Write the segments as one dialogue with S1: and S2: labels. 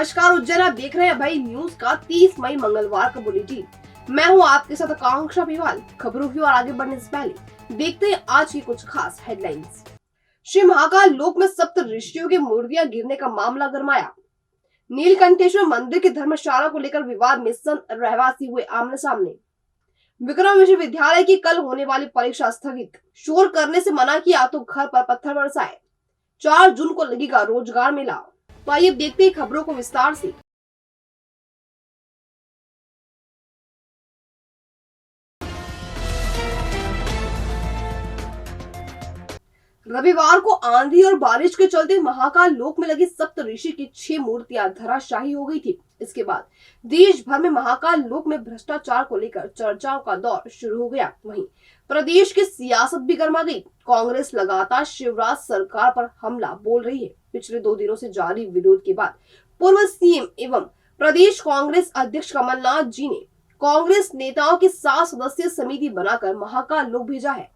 S1: नमस्कार उज्जैन, आप देख रहे हैं भाई न्यूज का 30 मई मंगलवार का बुलेटिन। मैं हूं आपके साथ आकांक्षा पिवाल। खबरों की ओर आगे बढ़ने से पहले देखते हैं आज की कुछ खास हेडलाइंस। श्री महाकाल लोक में सप्त ऋषियों की मूर्तियां गिरने का मामला गरमाया। नीलकंठेश्वर मंदिर की धर्मशाला को लेकर विवाद में संत रहवासी हुए आमने सामने। विक्रम विश्वविद्यालय की कल होने वाली परीक्षा स्थगित। शोर करने से मना किया तो घर पर पत्थर बरसाए। 4 जून को लगेगा रोजगार मेला। तो आइए देखते हैं खबरों को विस्तार से। रविवार को आंधी और बारिश के चलते महाकाल लोक में लगी सप्त ऋषि की 6 मूर्तियां धराशायी हो गई थी। इसके बाद देश भर में महाकाल लोक में भ्रष्टाचार को लेकर चर्चाओं का दौर शुरू हो गया। वहीं प्रदेश की सियासत भी गर्मा गई। कांग्रेस लगातार शिवराज सरकार पर हमला बोल रही है। पिछले 2 दिनों से जारी विरोध के बाद पूर्व सीएम एवं प्रदेश कांग्रेस अध्यक्ष कमलनाथ जी ने कांग्रेस नेताओं की 7 सदस्यीय समिति बनाकर महाकाल लोक भेजा है।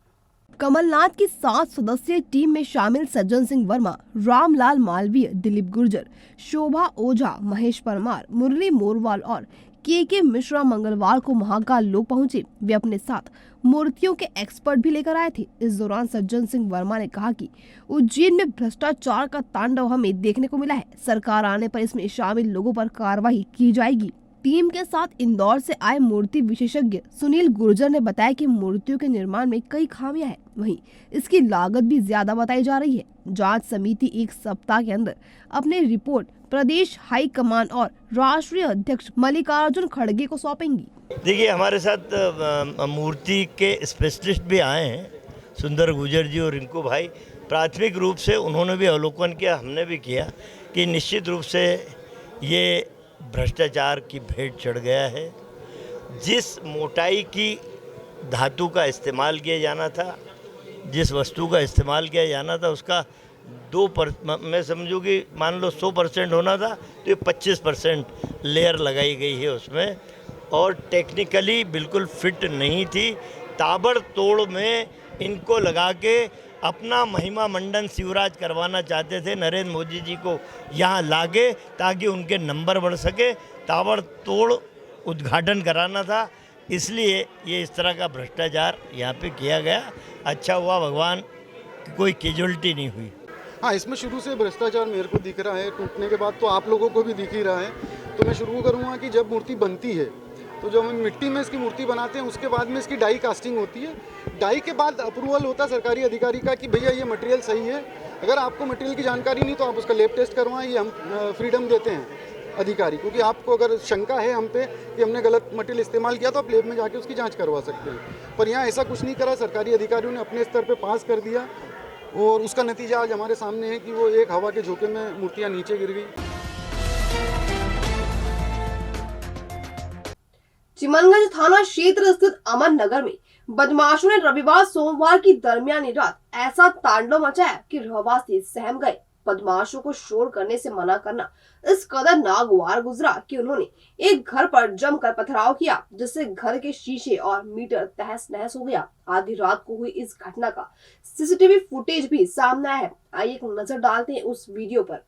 S1: कमलनाथ की 7 सदस्यीय टीम में शामिल सज्जन सिंह वर्मा, रामलाल मालवीय, दिलीप गुर्जर, शोभा ओझा, महेश परमार, मुरली मोरवाल और के मिश्रा मंगलवार को महाकाल लोक पहुंचे। वे अपने साथ मूर्तियों के एक्सपर्ट भी लेकर आए थे। इस दौरान सज्जन सिंह वर्मा ने कहा कि उज्जैन में भ्रष्टाचार का तांडव हमें देखने को मिला है। सरकार आने पर इसमें शामिल लोगों पर कार्रवाई की जाएगी। टीम के साथ इंदौर से आए मूर्ति विशेषज्ञ सुनील गुर्जर ने बताया कि मूर्तियों के निर्माण में कई खामियां हैं। वहीं इसकी लागत भी ज्यादा बताई जा रही है। जांच समिति 1 सप्ताह के अंदर अपनी रिपोर्ट प्रदेश हाई कमान और राष्ट्रीय अध्यक्ष मल्लिकार्जुन खड़गे को सौंपेंगी।
S2: देखिए, हमारे साथ मूर्ति के स्पेशलिस्ट भी आए हैं, सुंदर गुर्जर जी और रिंकू भाई। प्राथमिक रूप से उन्होंने भी अवलोकन किया, हमने भी किया कि निश्चित रूप से ये भ्रष्टाचार की भेंट चढ़ गया है। जिस मोटाई की धातु का इस्तेमाल किया जाना था, जिस वस्तु का इस्तेमाल किया जाना था, उसका 2% मैं समझूँ कि मान लो 100% होना था तो ये 25% लेयर लगाई गई है उसमें, और टेक्निकली बिल्कुल फिट नहीं थी। ताबड़तोड़ में इनको लगा के अपना महिमा मंडन शिवराज करवाना चाहते थे। नरेंद्र मोदी जी को यहाँ लागे ताकि उनके नंबर बढ़ सके, ताबड़तोड़ उद्घाटन कराना था। इसलिए ये इस तरह का भ्रष्टाचार यहाँ पे किया गया। अच्छा हुआ भगवान कोई कैजुअलिटी नहीं हुई।
S3: हाँ, इसमें शुरू से भ्रष्टाचार मेरे को दिख रहा है। टूटने के बाद तो आप लोगों को भी दिख ही रहा है। तो मैं शुरू करूँगा कि जब मूर्ति बनती है तो जब हम मिट्टी में इसकी मूर्ति बनाते हैं, उसके बाद में इसकी डाई कास्टिंग होती है। डाई के बाद अप्रूवल होता है सरकारी अधिकारी का कि भैया ये मटेरियल सही है। अगर आपको मटेरियल की जानकारी नहीं तो आप उसका लैब टेस्ट करवाएं। ये हम फ्रीडम देते हैं अधिकारी को कि आपको अगर शंका है हम पे कि हमने गलत मटेरियल इस्तेमाल किया तो आप लैब में जाके उसकी जाँच करवा सकते हैं। पर यहाँ ऐसा कुछ नहीं करा। सरकारी अधिकारियों ने अपने स्तर पर पास कर दिया और उसका नतीजा आज हमारे सामने है कि वो एक हवा के झोंके में मूर्तियाँ नीचे गिर गई।
S1: चिमनगंज थाना क्षेत्र स्थित अमन नगर में बदमाशों ने रविवार सोमवार की दरमियानी रात ऐसा तांडव मचाया कि रहवासी सहम गए। बदमाशों को शोर करने से मना करना इस कदर नागवार गुजरा कि उन्होंने एक घर पर जमकर पथराव किया, जिससे घर के शीशे और मीटर तहस नहस हो गया। आधी रात को हुई इस घटना का सीसीटीवी फुटेज भी सामने आया है। आइए एक नजर डालते हैं उस वीडियो पर।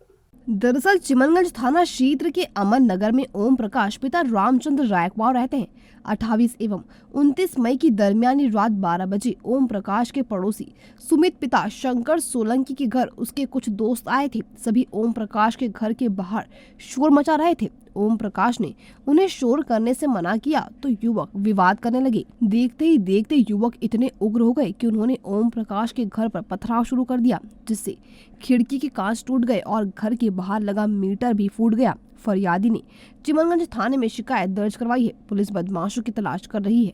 S1: दरअसल चिमनगंज थाना क्षेत्र के अमन नगर में ओम प्रकाश पिता रामचंद्र रायकवाड़ रहते हैं। 28 एवं 29 मई की दरमियानी रात 12 बजे ओम प्रकाश के पड़ोसी सुमित पिता शंकर सोलंकी के घर उसके कुछ दोस्त आए थे। सभी ओम प्रकाश के घर के बाहर शोर मचा रहे थे। ओम प्रकाश ने उन्हें शोर करने से मना किया तो युवक विवाद करने लगे। देखते ही देखते युवक इतने उग्र हो गए कि उन्होंने ओम प्रकाश के घर पर पथराव शुरू कर दिया, जिससे खिड़की के कांच टूट गए और घर के बाहर लगा मीटर भी फूट गया। फरियादी ने चिमनगंज थाने में शिकायत दर्ज करवाई है। पुलिस बदमाशों की तलाश कर रही है।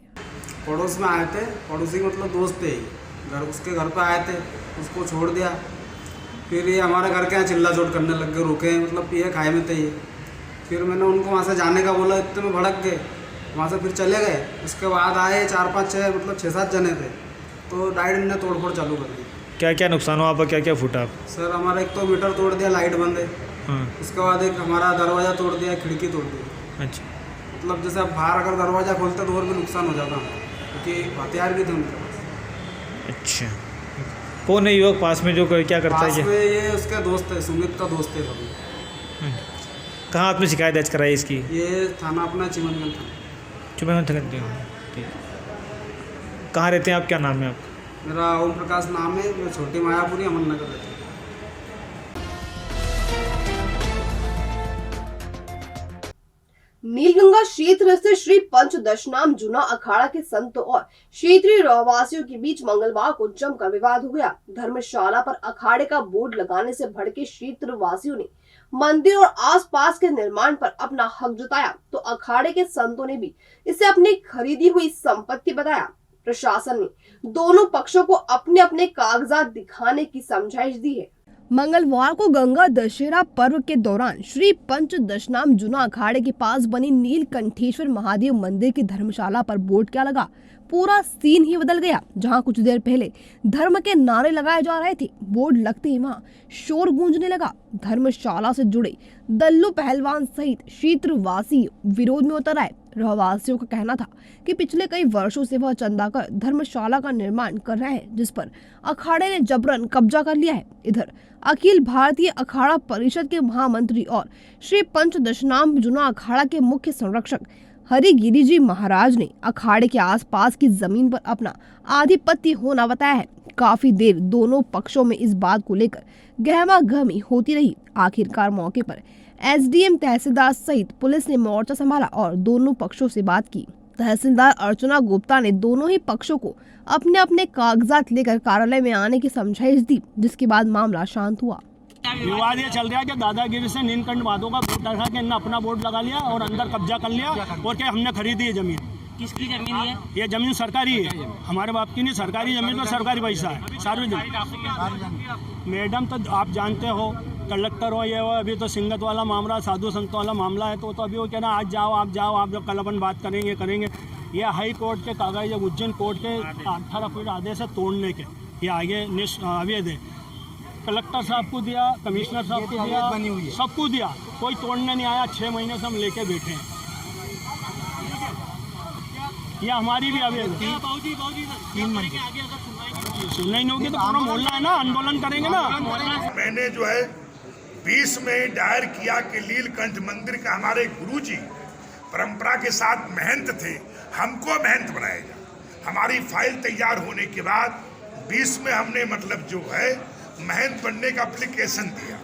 S4: पड़ोस में आए थे, पड़ोसी मतलब दोस्त थे, उसके घर पे आए थे, उसको छोड़ दिया। फिर ये हमारे घर के यहाँ चिल्ला चोट करने लग गए, रुके मतलब ये खाए में थे ये। फिर मैंने उनको वहाँ से जाने का बोला, इतने में भड़क गए, वहाँ से फिर चले गए। उसके बाद आए 4-5-6 मतलब 6-7 जने थे, तो डायरेक्ट ने तोड़फोड़ चालू कर दी।
S5: क्या क्या नुकसान हुआ आपका, क्या क्या फूटा?
S4: सर हमारा एक तो मीटर तोड़ दिया, लाइट बंद है। उसके बाद एक हमारा दरवाज़ा तोड़ दिया, खिड़की तोड़ दी।
S5: अच्छा,
S4: मतलब जैसे अब बाहर अगर दरवाज़ा खोलते तो और भी नुकसान हो जाता, क्योंकि हथियार भी थे उनके पास।
S5: अच्छा, कौन है युवक पास में जो क्या करता है?
S4: ये उसके दोस्त है, सुमित का दोस्त है।
S5: कहाँ आपने शिकायत दर्ज कराई इसकी?
S4: ये थाना अपना चिमनगंज था।
S5: चुपे में थक दिया। ठीक। कहाँ रहते हैं आप? क्या नाम है आपका?
S4: मेरा ओम प्रकाश नाम है, मैं छोटी मायापुरी अमन नगर रहता हूँ।
S1: नीलगंगा क्षेत्र से श्री पंचदशनाम जूना अखाड़ा के संतों और क्षेत्रीय रहवासियों के बीच मंगलवार को जमकर विवाद हो गया। धर्मशाला पर अखाड़े का बोर्ड लगाने से भड़के क्षेत्रवासियों ने मंदिर और आसपास के निर्माण पर अपना हक जताया, तो अखाड़े के संतों ने भी इसे अपनी खरीदी हुई संपत्ति बताया। प्रशासन ने दोनों पक्षों को अपने अपने कागजात दिखाने की समझाइश दी है। मंगलवार को गंगा दशहरा पर्व के दौरान श्री पंचदशनाम जूना अखाड़े के पास बनी नीलकंठेश्वर महादेव मंदिर की धर्मशाला पर बोर्ड क्या लगा, पूरा सीन ही बदल गया। जहां कुछ देर पहले धर्म के नारे लगाए जा रहे थे, बोर्ड लगते ही वहां शोर गूंजने लगा। धर्मशाला से जुड़े दल्लू पहलवान सहित क्षेत्रवासी विरोध में उतर आए। रहवासियों का कहना था कि पिछले कई वर्षों से वह चंदा कर धर्मशाला का निर्माण कर रहे हैं, जिस पर अखाड़े ने जबरन कब्जा कर लिया है। इधर अखिल भारतीय अखाड़ा परिषद के महामंत्री और श्री पंचदशनाम जूना अखाड़ा के मुख्य संरक्षक हरिगिरी जी महाराज ने अखाड़े के आसपास की जमीन पर अपना आधिपत्य होना बताया है। काफी देर दोनों पक्षों में इस बात को लेकर गहमागहमी होती रही। आखिरकार मौके पर एसडीएम तहसीलदार सहित पुलिस ने मोर्चा संभाला और दोनों पक्षों से बात की। तहसीलदार अर्चना गुप्ता ने दोनों ही पक्षों को अपने अपने कागजात लेकर कार्यालय में आने की समझाइश दी, जिसके बाद मामला शांत हुआ।
S6: विवाद ये चल रहा है कि दादागिरी से नीलकंठ वादों का बोर्ड लगा के इन्होंने अपना बोर्ड लगा लिया और अंदर कब्जा कर लिया और क्या हमने खरीदी है जमीन।
S7: किसकी जमीन है?
S6: ये जमीन सरकारी है, हमारे बाप की नहीं। सरकारी जमीन पर सरकारी पैसा है, सार्वजनिक। मैडम तो आप जानते हो, कलेक्टर हो ये हो, अभी तो सिंगत वाला मामला, साधु संत वाला मामला है, तो अभी वो कहना आज जाओ आप जाओ, आप जब कल अपन बात करेंगे। ये हाई कोर्ट के कागज, ये उज्जैन कोर्ट के 18 फीट आधे से तोड़ने के, ये आगे अवैध है। कलेक्टर साहब को दिया, कमिश्नर साहब को दिया, सबको दिया, कोई तोड़ने नहीं आया। 6 महीने से हम लेके बैठे हैं। ये हमारी भी अवैध है। सुनना ही नहीं होगी तो पूरा मोहल्ला है ना, आंदोलन करेंगे ना।
S8: मैंने जो है 20 में दायर किया कि नीलकंठ मंदिर का हमारे गुरुजी परंपरा के साथ महंत थे, हमको महंत बनाएगा। हमारी फाइल तैयार होने के बाद 20 में हमने मतलब जो है महंत बनने का एप्लीकेशन दिया।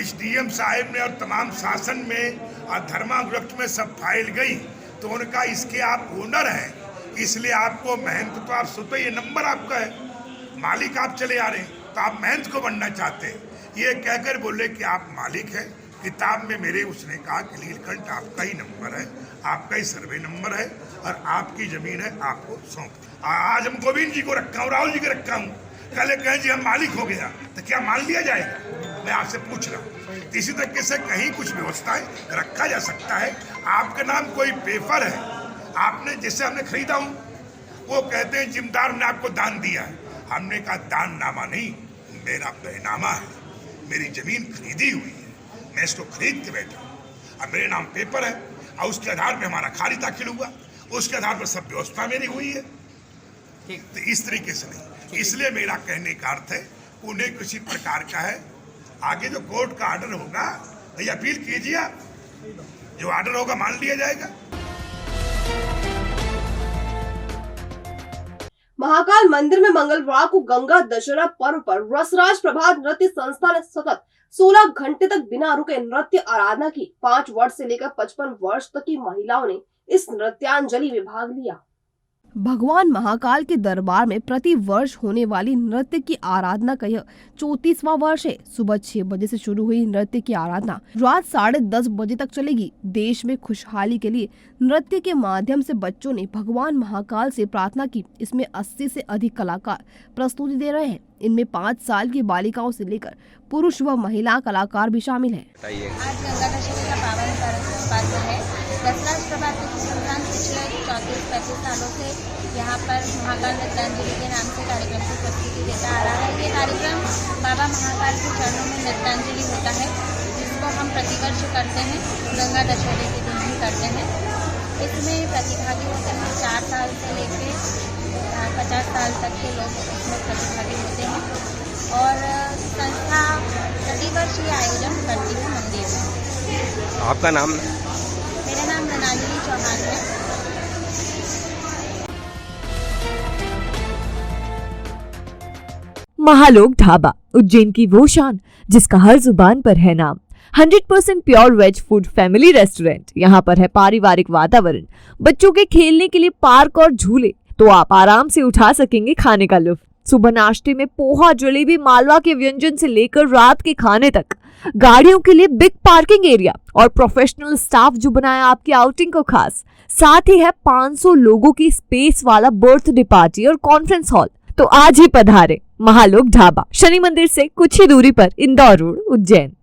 S8: एसडीएम साहब ने और तमाम शासन में और धर्मागुक्त में सब फाइल गई, तो उनका इसके आप ओनर हैं, इसलिए आपको महंत, तो आप सोचो ये नंबर आपका है, मालिक आप चले आ रहे हैं, तो आप महंत को बनना चाहते हैं। ये कहकर बोले कि आप मालिक हैं। किताब में मेरे उसने कहा कि नीलकंठ आपका ही नंबर है, आपका ही सर्वे नंबर है और आपकी जमीन है, आपको सौंप। आज हम गोविंद जी को रखा हूँ, राहुल जी को रखा हूँ, कल कहें जी हम मालिक हो गया तो क्या मान लिया जाएगा? मैं आपसे पूछ रहा हूँ। इसी तरीके से कहीं कुछ व्यवस्थाएं रखा जा सकता है। आपका नाम कोई पेपर है, आपने जैसे हमने खरीदा हूँ, वो कहते हैं जिम्मेदार ने आपको दान दिया है। हमने कहा दान नामा नहीं, मेरा बैनामा है, मेरी जमीन खरीदी हुई है, मैं इसको खरीद के बैठा हूँ। अब मेरे नाम पेपर है और उसके आधार पर हमारा खारिज दाखिल हुआ, उसके आधार पर सब व्यवस्था मेरी हुई है। तो इस तरीके से नहीं, इसलिए मेरा कहने का अर्थ है उन्हें किसी प्रकार का है। आगे जो कोर्ट का आर्डर होगा भैया अपील कीजिए, आप जो आर्डर होगा मान लिया जाएगा।
S1: महाकाल मंदिर में मंगलवार को गंगा दशहरा पर्व पर रसराज प्रभात नृत्य संस्था ने सतत 16 घंटे तक बिना रुके नृत्य आराधना की। 5 वर्ष से लेकर 55 वर्ष तक की महिलाओं ने इस नृत्यांजलि में भाग लिया। भगवान महाकाल के दरबार में प्रति वर्ष होने वाली नृत्य की आराधना का यह 34वां वर्ष है। सुबह 6 बजे से शुरू हुई नृत्य की आराधना रात 10:30 बजे तक चलेगी। देश में खुशहाली के लिए नृत्य के माध्यम से बच्चों ने भगवान महाकाल से प्रार्थना की। इसमें 80 से अधिक कलाकार प्रस्तुति दे रहे हैं। इनमें 5 साल की बालिकाओं से लेकर पुरुष व महिला कलाकार भी शामिल हैं।
S9: आज गंगा दशहरा का पावन पर्व है। रसराज प्रभात नृत्य संस्थान पिछले 34-35 सालों से यहाँ पर महाकाल नृत्यांजलि के नाम से कार्यक्रम की प्रस्तुति देता आ रहा है। ये कार्यक्रम बाबा महाकाल के चरणों में नृत्यांजलि होता है, जिसको हम प्रतिवर्ष करते हैं, गंगा दशहरे के दिन ही करते हैं। इसमें प्रतिभागी होते हैं 4 साल से लेकर 50 साल तक के लोग इसमें प्रतिभागी होते हैं और संस्था प्रतिवर्ष ये आयोजन करती है मंदिर में।
S7: आपका नाम?
S9: मेरा नाम मृणालिनी चौहान है।
S10: महालोक ढाबा, उज्जैन की वो शान जिसका हर जुबान पर है नाम। 100% pure veg food family restaurant. यहाँ पर है पारिवारिक वातावरण, बच्चों के खेलने के लिए पार्क और झूले, तो आप आराम से उठा सकेंगे खाने का लुत्फ। सुबह नाश्ते में पोहा, जलेबी, मालवा के व्यंजन से लेकर रात के खाने तक। गाड़ियों के लिए बिग पार्किंग एरिया और प्रोफेशनल स्टाफ जो बनाया आपकी आउटिंग को खास। साथ ही है 500 लोगों की स्पेस वाला बर्थडे पार्टी और कॉन्फ्रेंस हॉल। तो आज ही पधारे महालोक ढाबा, शनि मंदिर से कुछ ही दूरी पर, इंदौर रोड, उज्जैन।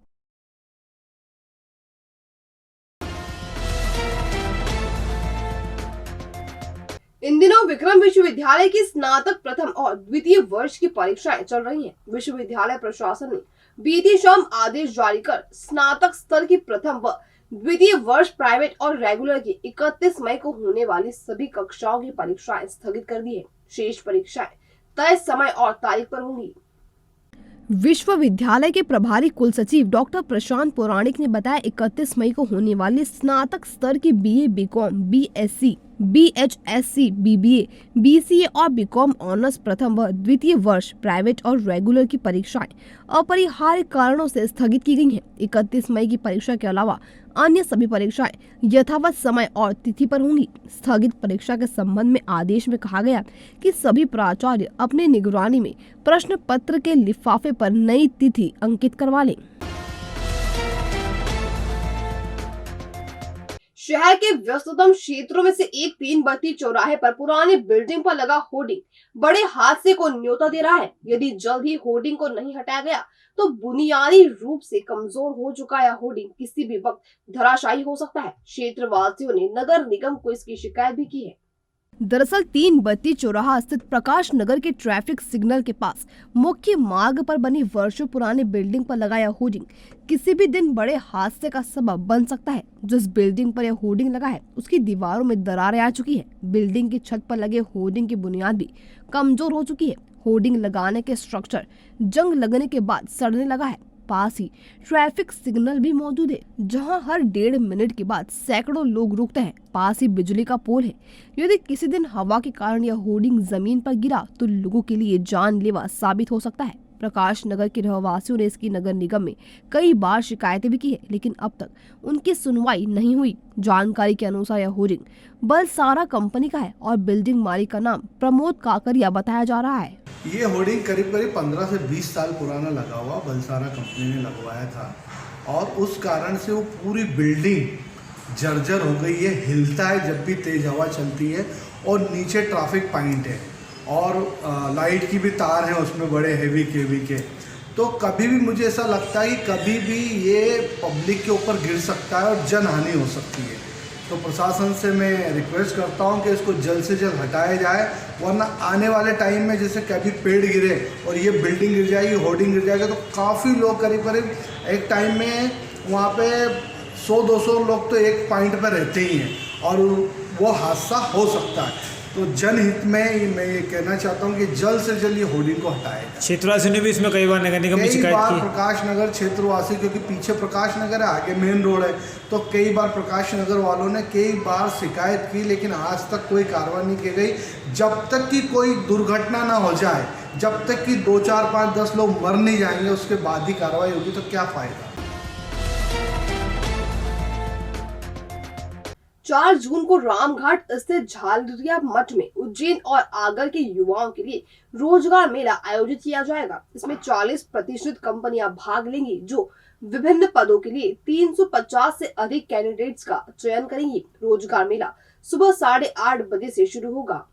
S1: इन दिनों विक्रम विश्वविद्यालय की स्नातक प्रथम और द्वितीय वर्ष की परीक्षाएं चल रही हैं। विश्वविद्यालय प्रशासन ने बीती शाम आदेश जारी कर स्नातक स्तर की प्रथम व द्वितीय वर्ष प्राइवेट और रेगुलर की 31 मई को होने वाली सभी कक्षाओं की परीक्षाएं स्थगित कर दी है। शेष परीक्षाएं तय समय और तारीख पर होंगी। विश्वविद्यालय के प्रभारी कुलसचिव डॉक्टर प्रशांत पौराणिक ने बताया 31 मई को होने वाली स्नातक स्तर की बीए, बीकॉम, बीएससी, बीएचएससी, बीबीए, बीसीए और बीकॉम ऑनर्स प्रथम व द्वितीय वर्ष प्राइवेट और रेगुलर की परीक्षाएं अपरिहार्य कारणों से स्थगित की गई हैं। 31 मई की परीक्षा के अलावा अन्य सभी परीक्षाएं यथावत समय और तिथि पर होंगी। स्थगित परीक्षा के संबंध में आदेश में कहा गया कि सभी प्राचार्य अपने निगरानी में प्रश्न पत्र के लिफाफे पर नई तिथि अंकित करवा लें। शहर के व्यस्ततम क्षेत्रों में से एक तीन बत्ती चौराहे पर पुरानी बिल्डिंग पर लगा होर्डिंग बड़े हादसे को न्योता दे रहा है। यदि जल्द ही होर्डिंग को नहीं हटाया गया तो बुनियादी रूप से कमजोर हो चुका यह होर्डिंग किसी भी वक्त धराशायी हो सकता है। क्षेत्रवासियों ने नगर निगम को इसकी शिकायत भी की है। दरअसल 3 बत्ती चौराहा स्थित प्रकाश नगर के ट्रैफिक सिग्नल के पास मुख्य मार्ग पर बनी वर्षों पुरानी बिल्डिंग पर लगाया होर्डिंग किसी भी दिन बड़े हादसे का सबब बन सकता है। जिस बिल्डिंग पर यह होर्डिंग लगा है उसकी दीवारों में दरारें आ चुकी है। बिल्डिंग की छत पर लगे होर्डिंग की बुनियाद भी कमजोर हो चुकी है। होर्डिंग लगाने के स्ट्रक्चर जंग लगने के बाद सड़ने लगा है। पास ही ट्रैफिक सिग्नल भी मौजूद है जहां हर 1.5 मिनट के बाद सैकड़ों लोग रुकते हैं। पास ही बिजली का पोल है। यदि किसी दिन हवा के कारण यह होर्डिंग जमीन पर गिरा तो लोगों के लिए जानलेवा साबित हो सकता है। प्रकाश नगर के रहवासियों ने इसकी नगर निगम में कई बार शिकायतें भी की है, लेकिन अब तक उनकी सुनवाई नहीं हुई। जानकारी के अनुसार यह होर्डिंग बलसारा कंपनी का है और बिल्डिंग मालिक का नाम प्रमोद काकरिया बताया जा रहा है।
S11: ये होर्डिंग करीब 15 से 20 साल पुराना लगा हुआ बलसारा कंपनी ने लगवाया था और उस कारण से वो पूरी बिल्डिंग जर्जर हो गई है। हिलता है जब भी तेज हवा चलती है और नीचे ट्रैफिक पॉइंट है और लाइट की भी तार हैं उसमें बड़े हेवी केवी के। तो कभी भी मुझे ऐसा लगता है कि कभी भी ये पब्लिक के ऊपर गिर सकता है और जनहानि हो सकती है। तो प्रशासन से मैं रिक्वेस्ट करता हूं कि इसको जल्द से जल्द हटाया जाए, वरना आने वाले टाइम में जैसे कभी पेड़ गिरे और ये बिल्डिंग गिर जाएगी, होर्डिंग गिर जाएगा, तो काफ़ी लोग करीब एक टाइम में वहाँ पे 100-200 लोग तो एक पॉइंट पर रहते ही हैं और वो हादसा हो सकता है। तो जनहित में मैं ये कहना चाहता हूँ कि जल्द से जल्द ये होर्डिंग को हटाया जाए।
S5: क्षेत्रवासियों ने भी इसमें कई बार नगर निगम में शिकायत की।
S11: प्रकाश नगर क्षेत्रवासी, क्योंकि पीछे प्रकाश नगर है, आगे मेन रोड है, तो कई बार प्रकाश नगर वालों ने कई बार शिकायत की, लेकिन आज तक कोई कार्रवाई नहीं की गई। जब तक कि कोई दुर्घटना ना हो जाए, जब तक कि 2, 4, 5, 10 लोग मर नहीं जाएंगे, उसके बाद ही कार्रवाई होगी, तो क्या फायदा।
S1: 4 जून को रामघाट स्थित झालरिया मठ में उज्जैन और आगर के युवाओं के लिए रोजगार मेला आयोजित किया जाएगा। इसमें 40% कंपनियां भाग लेंगी जो विभिन्न पदों के लिए 350 से अधिक कैंडिडेट्स का चयन करेंगी। रोजगार मेला सुबह 8:30 बजे से शुरू होगा।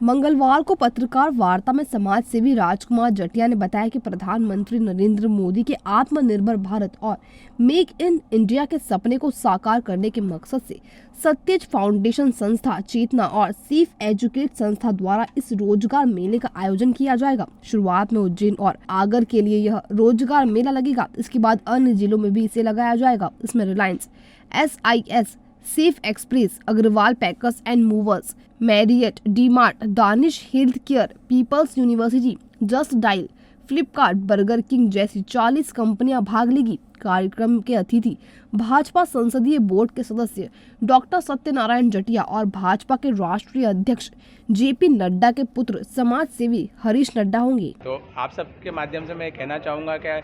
S1: मंगलवार को पत्रकार वार्ता में समाज सेवी राजकुमार जटिया ने बताया कि प्रधानमंत्री नरेंद्र मोदी के आत्मनिर्भर भारत और मेक इन इंडिया के सपने को साकार करने के मकसद से सत्यज फाउंडेशन संस्था, चेतना और सीफ एजुकेट संस्था द्वारा इस रोजगार मेले का आयोजन किया जाएगा। शुरुआत में उज्जैन और आगर के लिए यह रोजगार मेला लगेगा। इसके बाद अन्य जिलों में भी इसे लगाया जाएगा। इसमें Reliance, SIS, safe express, Agarwal packers and movers, Marriott, DMart, Danish health care, people's university, just dial, Flipkart, burger king जैसी 40 कंपनियां भाग लेगी। कार्यक्रम के अतिथि भाजपा संसदीय बोर्ड के सदस्य डॉक्टर सत्यनारायण जटिया और भाजपा के राष्ट्रीय अध्यक्ष जेपी नड्डा के पुत्र समाज सेवी हरीश नड्डा होंगे।
S7: तो आप सबके माध्यम से मैं कहना चाहूँगा कि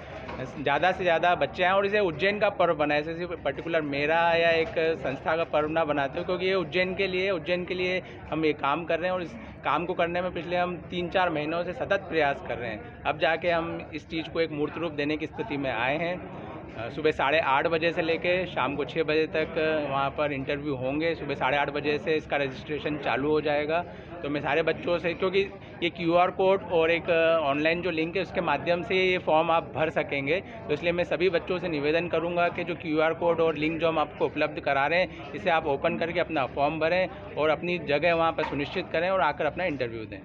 S7: ज़्यादा से ज़्यादा बच्चे आएँ और इसे उज्जैन का पर्व बनाए। ऐसे पर्टिकुलर मेरा या एक संस्था का पर्व ना बनाते हो, क्योंकि ये उज्जैन के लिए हम ये काम कर रहे हैं और इस काम को करने में पिछले हम 3-4 महीनों से सतत प्रयास कर रहे हैं। अब जाके हम इस चीज़ को एक मूर्त रूप देने की स्थिति में आए हैं। सुबह 8:30 बजे से लेके शाम को 6 बजे तक वहाँ पर इंटरव्यू होंगे। सुबह 8:30 बजे से इसका रजिस्ट्रेशन चालू हो जाएगा। तो मैं सारे बच्चों से, क्योंकि ये QR कोड और एक ऑनलाइन जो लिंक है उसके माध्यम से ये फॉर्म आप भर सकेंगे, तो इसलिए मैं सभी बच्चों से निवेदन करूँगा कि जो QR कोड और लिंक जो हम आपको उपलब्ध करा रहे हैं इसे आप ओपन करके अपना फॉर्म भरें और अपनी जगह वहाँ पर सुनिश्चित करें और आकर अपना इंटरव्यू दें।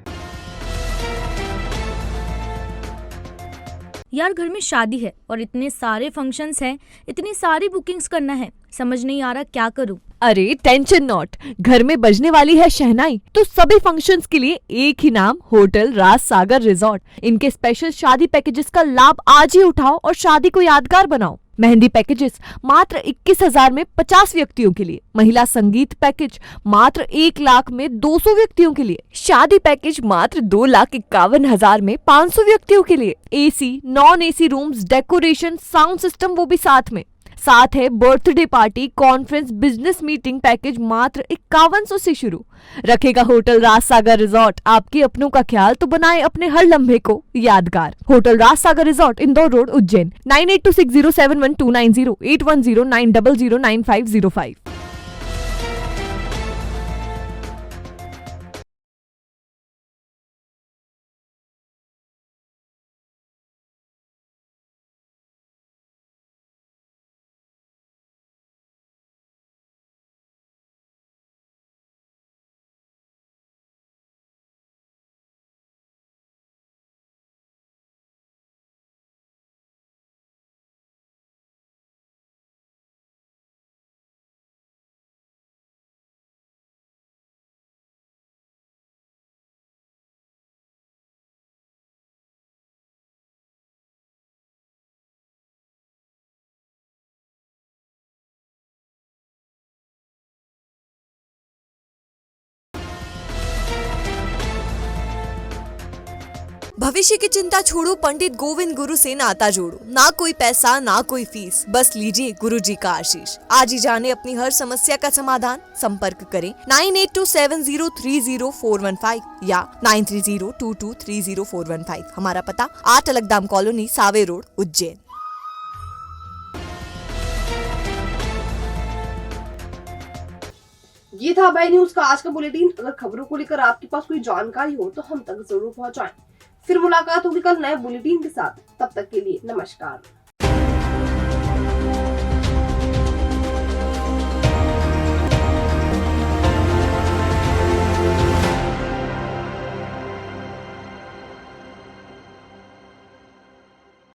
S12: यार घर में शादी है और इतने सारे फंक्शंस हैं, इतनी सारी बुकिंग्स करना है, समझ नहीं आ रहा क्या करूं।
S10: अरे टेंशन नॉट, घर में बजने वाली है शहनाई तो सभी फंक्शंस के लिए एक ही नाम, होटल राज सागर रिजॉर्ट। इनके स्पेशल शादी पैकेजेस का लाभ आज ही उठाओ और शादी को यादगार बनाओ। मेहंदी पैकेजेस मात्र 21,000 में 50 व्यक्तियों के लिए, महिला संगीत पैकेज मात्र 1 लाख में 200 व्यक्तियों के लिए, शादी पैकेज मात्र 2,51,000 में 500 व्यक्तियों के लिए, AC non AC rooms, decoration, sound system वो भी साथ है birthday party, conference, business meeting package मात्र 5100 से शुरू। रखेगा होटल राज सागर रिजॉर्ट आपके अपनों का ख्याल, तो बनाए अपने हर लम्हे को यादगार। होटल राज सागर रिजॉर्ट, इंदौर रोड, उज्जैन। 9826071290, 8109009505। भविष्य की चिंता छोड़ो, पंडित गोविंद गुरु से नाता जोड़ो। ना कोई पैसा ना कोई फीस, बस लीजिए गुरु जी का आशीष। आज ही जाने अपनी हर समस्या का समाधान। संपर्क करें 9827030415 या 9302230415। हमारा पता 8 अलगदाम कॉलोनी, सावे रोड, उज्जैन।
S1: ये था बाय न्यूज का आज का बुलेटिन। अगर खबरों को लेकर आपके पास कोई जानकारी हो तो हम तक जरूर पहुंचाएं। फिर मुलाकात होगी कल नए बुलेटिन के साथ। तब तक के लिए नमस्कार।